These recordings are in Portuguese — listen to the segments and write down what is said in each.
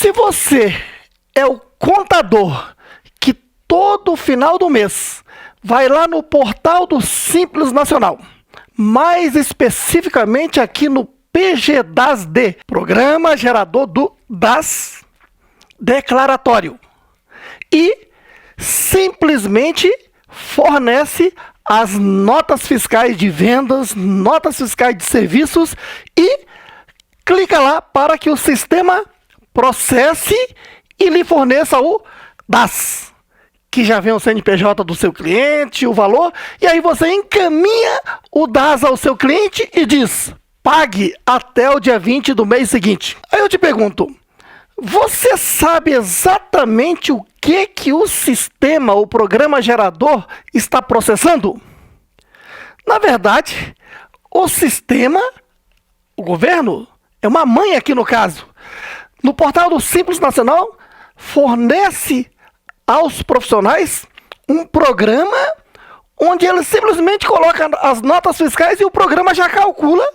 Se você é o contador que todo final do mês vai lá no portal do Simples Nacional, mais especificamente aqui no PGDAS-D, Programa Gerador do DAS Declaratório, e simplesmente fornece as notas fiscais de vendas, notas fiscais de serviços e clica lá para que o sistema processe e lhe forneça o DAS, que já vem o CNPJ do seu cliente, o valor, e aí você encaminha o DAS ao seu cliente e diz: pague até o dia 20 do mês seguinte. Aí eu te pergunto, você sabe exatamente o que o sistema, o programa gerador, está processando? Na verdade, o sistema, o governo, é uma mãe aqui no caso. No portal do Simples Nacional, fornece aos profissionais um programa onde ele simplesmente coloca as notas fiscais e o programa já calcula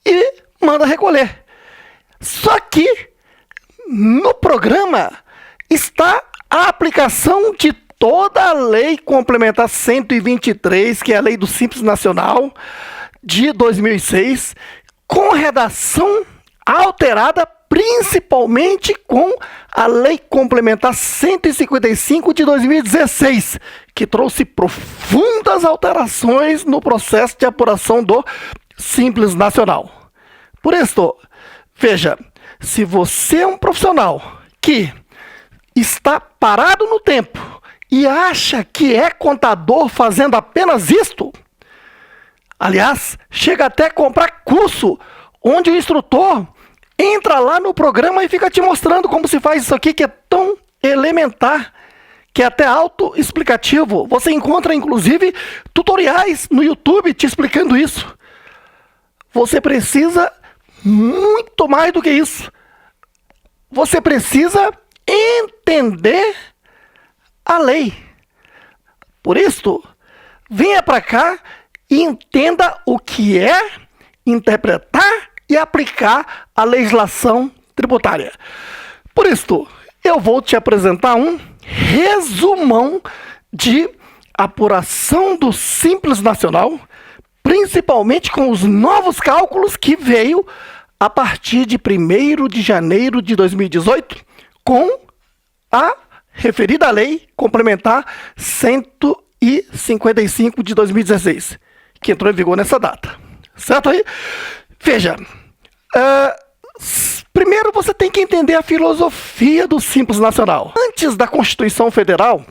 e manda recolher. Só que no programa está a aplicação de toda a Lei Complementar 123, que é a Lei do Simples Nacional de 2006, com redação alterada principalmente com a Lei Complementar 155 de 2016, que trouxe profundas alterações no processo de apuração do Simples Nacional. Por isso, veja, se você é um profissional que está parado no tempo e acha que é contador fazendo apenas isto, aliás, chega até a comprar curso onde o instrutor entra lá no programa e fica te mostrando como se faz isso aqui, que é tão elementar, que é até autoexplicativo. Você encontra, inclusive, tutoriais no YouTube te explicando isso. Você precisa muito mais do que isso. Você precisa entender a lei. Por isso, venha para cá e entenda o que é interpretar e aplicar a legislação tributária. Por isso, eu vou te apresentar um resumão de apuração do Simples Nacional, principalmente com os novos cálculos que veio a partir de 1º de janeiro de 2018, com a referida Lei Complementar 155 de 2016, que entrou em vigor nessa data. Certo aí? Veja, primeiro você tem que entender a filosofia do Simples Nacional. Antes da Constituição Federal,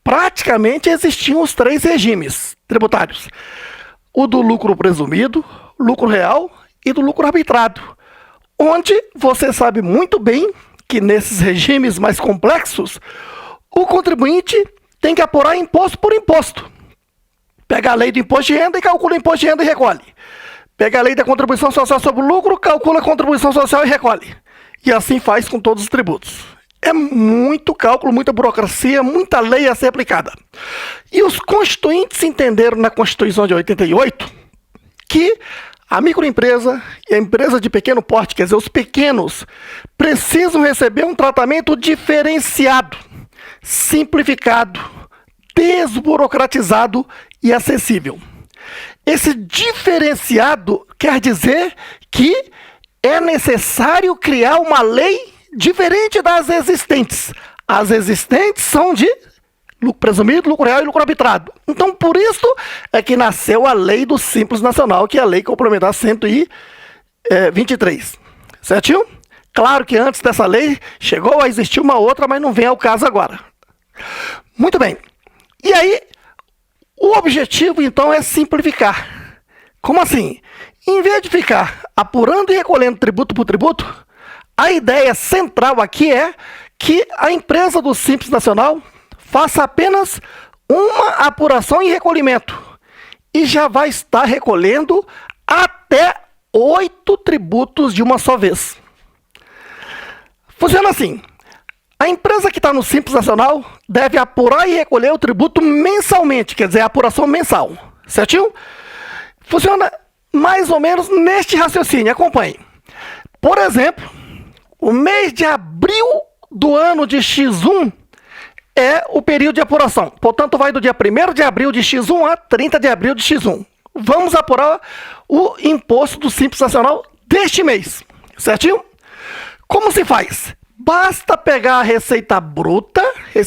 praticamente existiam os 3 regimes tributários: o do lucro presumido, lucro real e do lucro arbitrado, onde você sabe muito bem que nesses regimes mais complexos, o contribuinte tem que apurar imposto por imposto. Pega a lei do imposto de renda e calcula o imposto de renda e recolhe. Pega a lei da contribuição social sobre o lucro, calcula a contribuição social e recolhe. E assim faz com todos os tributos. É muito cálculo, muita burocracia, muita lei a ser aplicada. E os constituintes entenderam na Constituição de 88 que a microempresa e a empresa de pequeno porte, quer dizer, os pequenos, precisam receber um tratamento diferenciado, simplificado, desburocratizado e acessível. Esse diferenciado quer dizer que é necessário criar uma lei diferente das existentes. As existentes são de lucro presumido, lucro real e lucro arbitrado. Então, por isso é que nasceu a Lei do Simples Nacional, que é a Lei Complementar 123. Certinho? Claro que antes dessa lei chegou a existir uma outra, mas não vem ao caso agora. Muito bem. E aí, o objetivo, então, é simplificar. Como assim? Em vez de ficar apurando e recolhendo tributo por tributo, a ideia central aqui é que a empresa do Simples Nacional faça apenas uma apuração e recolhimento. E já vai estar recolhendo até 8 tributos de uma só vez. Funciona assim. A empresa que está no Simples Nacional deve apurar e recolher o tributo mensalmente, quer dizer, a apuração mensal. Certinho? Funciona mais ou menos neste raciocínio. Acompanhe. Por exemplo, O mês de abril do ano de X1 é o período de apuração. Portanto, vai do dia 1º de abril de X1 a 30 de abril de X1. Vamos apurar o imposto do Simples Nacional deste mês, certinho? Como se faz? Basta pegar a receita bruta é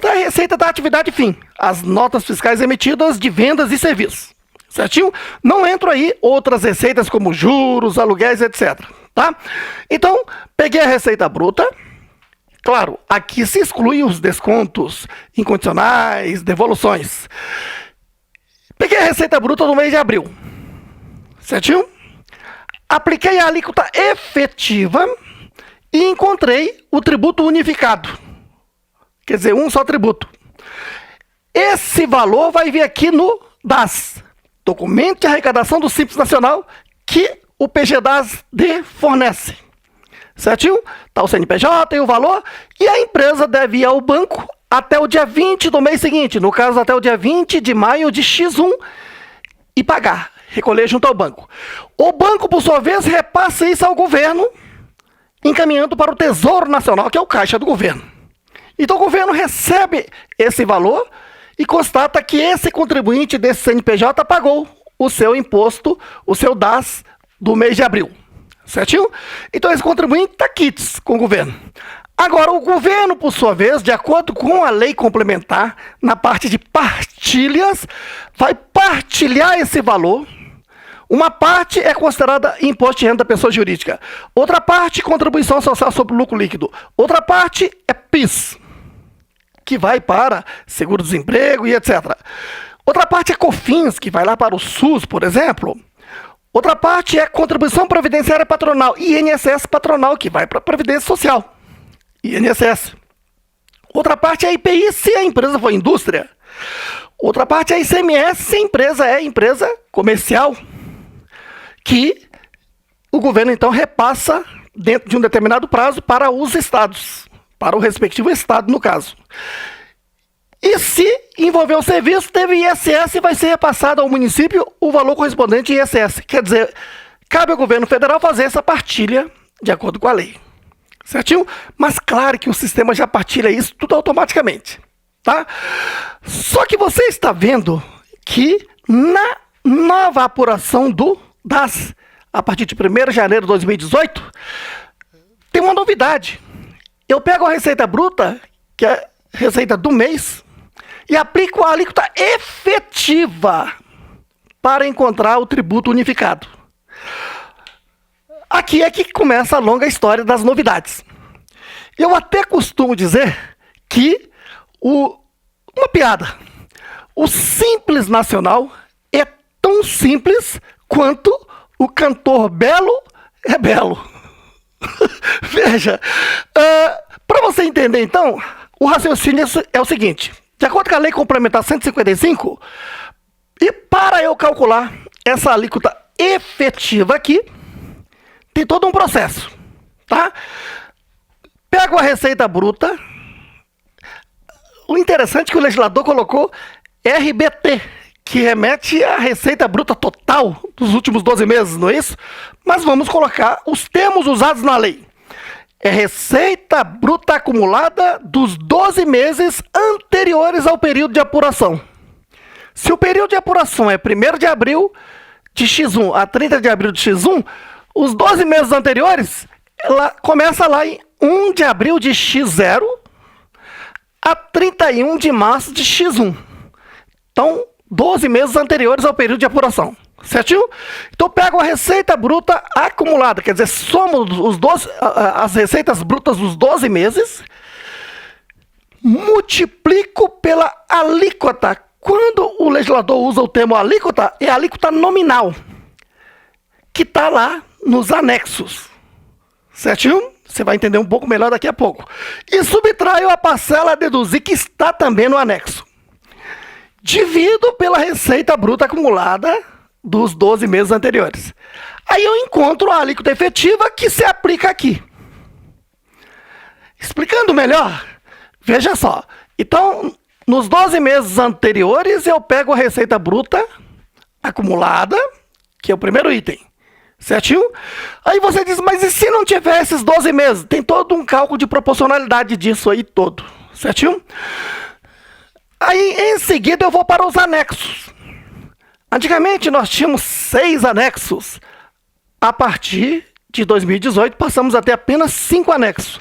a receita da atividade fim, as notas fiscais emitidas de vendas e serviços, certinho? Não entram aí outras receitas como juros, aluguéis, etc, tá? Então, peguei a receita bruta. Claro, aqui se exclui os descontos incondicionais, devoluções. Peguei a receita bruta do mês de abril, certinho? Apliquei a alíquota efetiva e encontrei o tributo unificado. Quer dizer, um só tributo. Esse valor vai vir aqui no DAS, Documento de Arrecadação do Simples Nacional, que o PGDAS fornece. Certinho? Está o CNPJ e o valor, e a empresa deve ir ao banco até o dia 20 do mês seguinte, no caso até o dia 20 de maio de X1, e pagar, recolher junto ao banco. O banco, por sua vez, repassa isso ao governo, encaminhando para o Tesouro Nacional, que é o caixa do governo. Então o governo recebe esse valor e constata que esse contribuinte desse CNPJ pagou o seu imposto, o seu DAS do mês de abril. Certinho? Então esse contribuinte está quites com o governo. Agora, o governo, por sua vez, de acordo com a lei complementar, na parte de partilhas, vai partilhar esse valor. Uma parte é considerada imposto de renda da pessoa jurídica. Outra parte, contribuição social sobre o lucro líquido. Outra parte é PIS, que vai para seguro-desemprego e etc. Outra parte é COFINS, que vai lá para o SUS, por exemplo. Outra parte é contribuição previdenciária patronal, INSS patronal, que vai para a Previdência Social, INSS. Outra parte é IPI, se a empresa for indústria. Outra parte é ICMS, se a empresa é empresa comercial, que o governo, então, repassa dentro de um determinado prazo para os estados, para o respectivo estado, no caso. E se envolver o serviço, teve ISS e vai ser repassado ao município o valor correspondente ao ISS. Quer dizer, cabe ao governo federal fazer essa partilha de acordo com a lei. Certinho? Mas claro que o sistema já partilha isso tudo automaticamente. Tá? Só que você está vendo que na nova apuração do DAS, a partir de 1º de janeiro de 2018, tem uma novidade. Eu pego a receita bruta, que é a receita do mês, e aplico a alíquota efetiva para encontrar o tributo unificado. Aqui é que começa a longa história das novidades. Eu até costumo dizer que uma piada. O Simples Nacional é tão simples quanto o cantor belo é belo. Veja, para você entender então, o raciocínio é o seguinte. De acordo com a Lei Complementar 155, e para eu calcular essa alíquota efetiva aqui, tem todo um processo, tá? Pego a receita bruta. O interessante é que o legislador colocou RBT, que remete à receita bruta total dos últimos 12 meses, não é isso? Mas vamos colocar os termos usados na lei. É receita bruta acumulada dos 12 meses anteriores ao período de apuração. Se o período de apuração é 1º de abril de X1 a 30 de abril de X1, os 12 meses anteriores, ela começa lá em 1 de abril de X0 a 31 de março de X1. Então, 12 meses anteriores ao período de apuração. Certinho? Então, pego a receita bruta acumulada, quer dizer, somo as receitas brutas dos 12 meses, multiplico pela alíquota. Quando o legislador usa o termo alíquota, é a alíquota nominal, que está lá nos anexos. Certinho? Você vai entender um pouco melhor daqui a pouco. E subtraio a parcela a deduzir, que está também no anexo. Divido pela receita bruta acumulada dos 12 meses anteriores. Aí eu encontro a alíquota efetiva que se aplica aqui. Explicando melhor, veja só. Então, nos 12 meses anteriores, eu pego a receita bruta acumulada, que é o primeiro item. Certinho? Aí você diz, mas e se não tiver esses 12 meses? Tem todo um cálculo de proporcionalidade disso aí todo. Certinho? Aí, em seguida, eu vou para os anexos. Antigamente, nós tínhamos 6 anexos. A partir de 2018, passamos a ter apenas 5 anexos.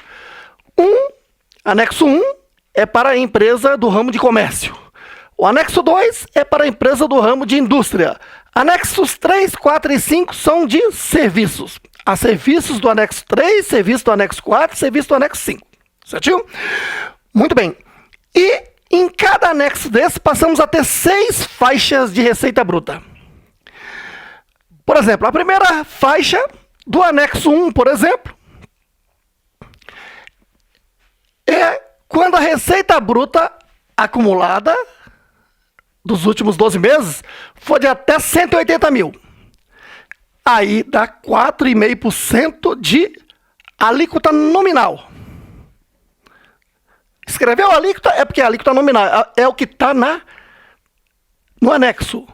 Anexo 1 é para a empresa do ramo de comércio. O anexo 2 é para a empresa do ramo de indústria. Anexos 3, 4 e 5 são de serviços. Há serviços do anexo 3, serviço do anexo 4, serviço do anexo 5. Certinho? Muito bem. E em cada anexo desse, passamos a ter 6 faixas de receita bruta. Por exemplo, a primeira faixa do anexo 1, por exemplo, é quando a receita bruta acumulada dos últimos 12 meses for de até 180 mil. Aí dá 4,5% de alíquota nominal. Escreveu alíquota é porque a alíquota nominal é o que está no anexo.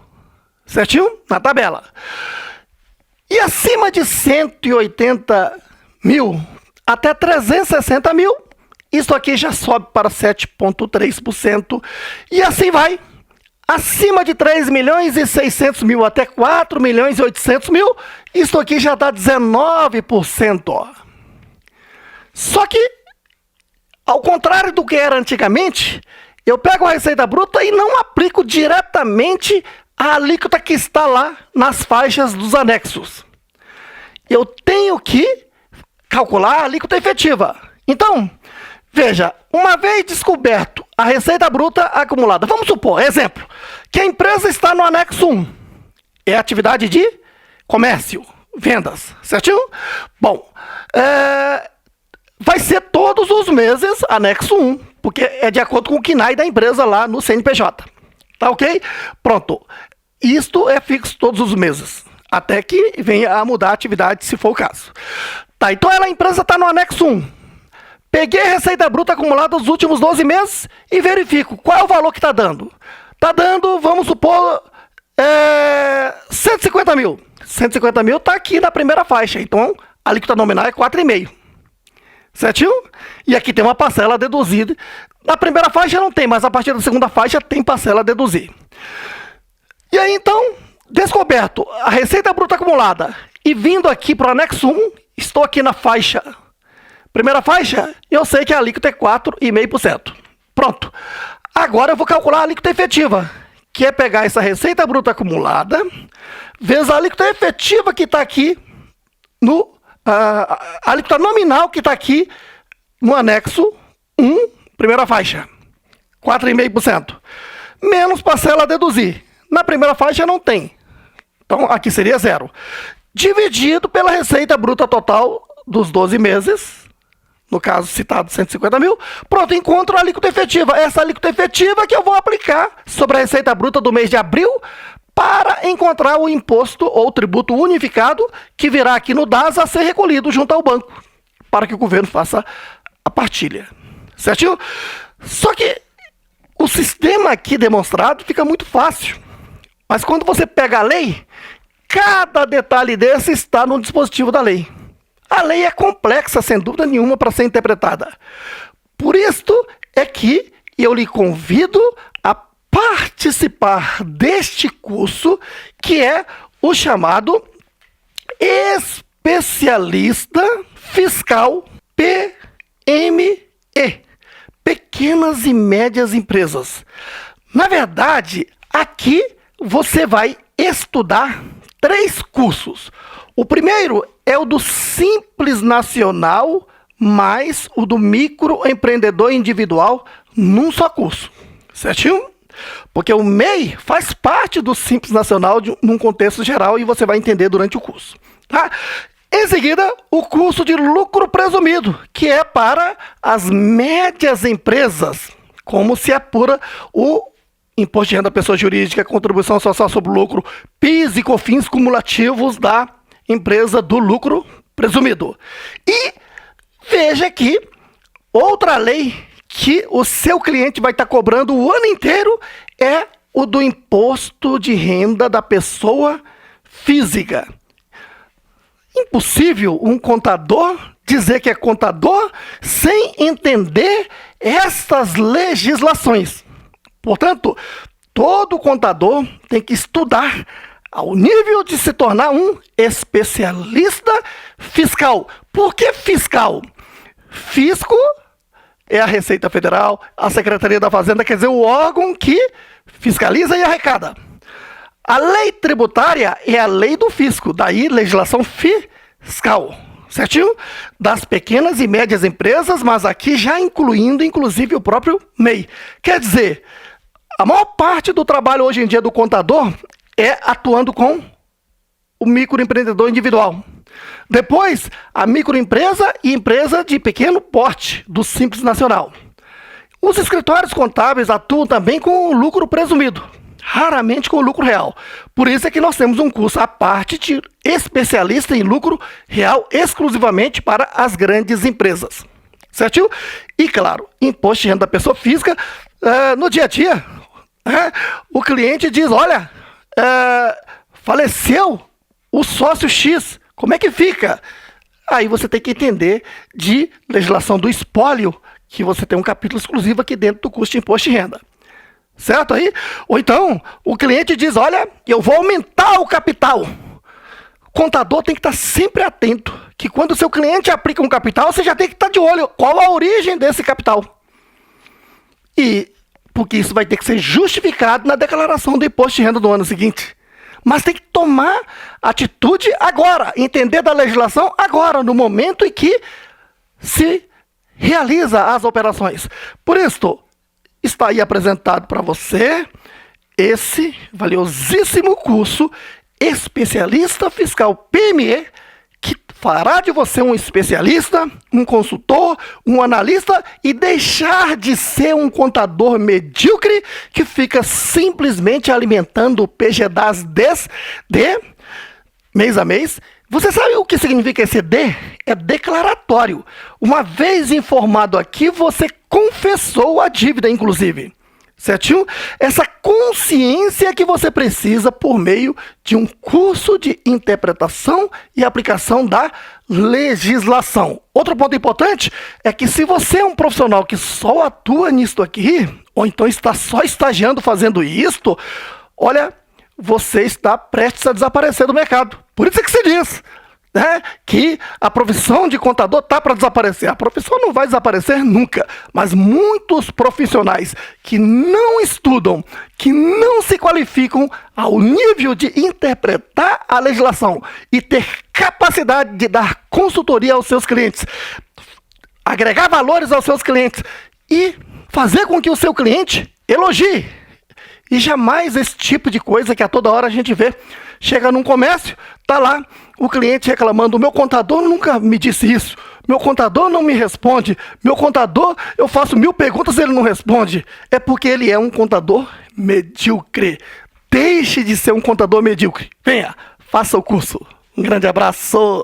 Certinho? Na tabela. E acima de 180 mil até 360 mil, isso aqui já sobe para 7,3%. E assim vai. Acima de 3 milhões e 600 mil até 4 milhões e 800 mil, isso aqui já dá 19%. Ó. Só que, ao contrário do que era antigamente, eu pego a receita bruta e não aplico diretamente a alíquota que está lá nas faixas dos anexos. Eu tenho que calcular a alíquota efetiva. Então, veja, uma vez descoberto a receita bruta acumulada, vamos supor, exemplo, que a empresa está no anexo 1. É atividade de comércio, vendas, certinho? Bom, vai ser todos os meses anexo 1, porque é de acordo com o KNAI da empresa lá no CNPJ. Tá ok? Pronto. Isto é fixo todos os meses, até que venha a mudar a atividade, se for o caso. Tá, então a empresa está no anexo 1. Peguei a receita bruta acumulada dos últimos 12 meses e verifico qual é o valor que está dando. Está dando, vamos supor, 150 mil. 150 mil está aqui na primeira faixa, então a alíquota nominal é 4,5%. Certinho? E aqui tem uma parcela a deduzir. Na primeira faixa não tem, mas a partir da segunda faixa tem parcela a deduzir. E aí então, descoberto a receita bruta acumulada e vindo aqui para o anexo 1, estou aqui na faixa. Primeira faixa, eu sei que a alíquota é 4,5%. Pronto. Agora eu vou calcular a alíquota efetiva, que é pegar essa receita bruta acumulada, vezes a alíquota efetiva que está aqui, a alíquota nominal que está aqui no anexo 1, primeira faixa, 4,5%. Menos parcela a deduzir. Na primeira faixa não tem. Então aqui seria 0. Dividido pela receita bruta total dos 12 meses, no caso citado 150 mil, pronto, encontro a alíquota efetiva. Essa alíquota efetiva que eu vou aplicar sobre a receita bruta do mês de abril para encontrar o imposto ou tributo unificado que virá aqui no DAS a ser recolhido junto ao banco, para que o governo faça a partilha. Certinho? Só que o sistema aqui demonstrado fica muito fácil. Mas quando você pega a lei, cada detalhe desse está no dispositivo da lei. A lei é complexa, sem dúvida nenhuma, para ser interpretada. Por isto é que eu lhe convido a participar deste curso, que é o chamado Especialista Fiscal PME, Pequenas e Médias Empresas. Na verdade, aqui você vai estudar 3 cursos. O primeiro é o do Simples Nacional, mais o do Microempreendedor Individual, num só curso. Certinho? Porque o MEI faz parte do Simples Nacional num contexto geral e você vai entender durante o curso. Tá? Em seguida, o curso de lucro presumido, que é para as médias empresas, como se apura o Imposto de Renda da Pessoa Jurídica, Contribuição Social sobre o Lucro, PIS e COFINS cumulativos da empresa do lucro presumido. E veja aqui outra lei que o seu cliente vai estar cobrando o ano inteiro é o do Imposto de Renda da Pessoa Física. Impossível um contador dizer que é contador sem entender estas legislações. Portanto, todo contador tem que estudar ao nível de se tornar um especialista fiscal. Por que fiscal? Fisco é a Receita Federal, a Secretaria da Fazenda, quer dizer, o órgão que fiscaliza e arrecada. A lei tributária é a lei do fisco, daí legislação fiscal, certinho? Das pequenas e médias empresas, mas aqui já incluindo, inclusive, o próprio MEI. Quer dizer, a maior parte do trabalho hoje em dia do contador é atuando com o microempreendedor individual. Depois, a microempresa e empresa de pequeno porte, do Simples Nacional. Os escritórios contábeis atuam também com o lucro presumido, raramente com o lucro real. Por isso é que nós temos um curso à parte de especialista em lucro real exclusivamente para as grandes empresas. Certinho? E claro, imposto de renda da pessoa física, no dia a dia, o cliente diz, olha, faleceu o sócio X, como é que fica? Aí você tem que entender de legislação do espólio, que você tem um capítulo exclusivo aqui dentro do curso de imposto de renda. Certo aí? Ou então, o cliente diz, olha, eu vou aumentar o capital. O contador tem que estar sempre atento, que quando o seu cliente aplica um capital, você já tem que estar de olho qual a origem desse capital. E porque isso vai ter que ser justificado na declaração do imposto de renda do ano seguinte. Mas tem que tomar atitude agora, entender da legislação agora, no momento em que se realiza as operações. Por isso, está aí apresentado para você esse valiosíssimo curso Especialista Fiscal PME, que fará de você um especialista, um consultor, um analista e deixar de ser um contador medíocre que fica simplesmente alimentando o PGDAS de mês a mês. Você sabe o que significa esse D? É declaratório. Uma vez informado aqui, você confessou a dívida, inclusive. Certinho? Essa consciência que você precisa por meio de um curso de interpretação e aplicação da legislação. Outro ponto importante é que se você é um profissional que só atua nisto aqui, ou então está só estagiando fazendo isto, olha, você está prestes a desaparecer do mercado. Por isso é que se diz, né, que a profissão de contador está para desaparecer. A profissão não vai desaparecer nunca, mas muitos profissionais que não estudam, que não se qualificam ao nível de interpretar a legislação e ter capacidade de dar consultoria aos seus clientes, agregar valores aos seus clientes e fazer com que o seu cliente elogie. E jamais esse tipo de coisa que a toda hora a gente vê. Chega num comércio, tá lá o cliente reclamando, o meu contador nunca me disse isso, meu contador não me responde, meu contador, eu faço 1000 perguntas e ele não responde. É porque ele é um contador medíocre. Deixe de ser um contador medíocre. Venha, faça o curso. Um grande abraço.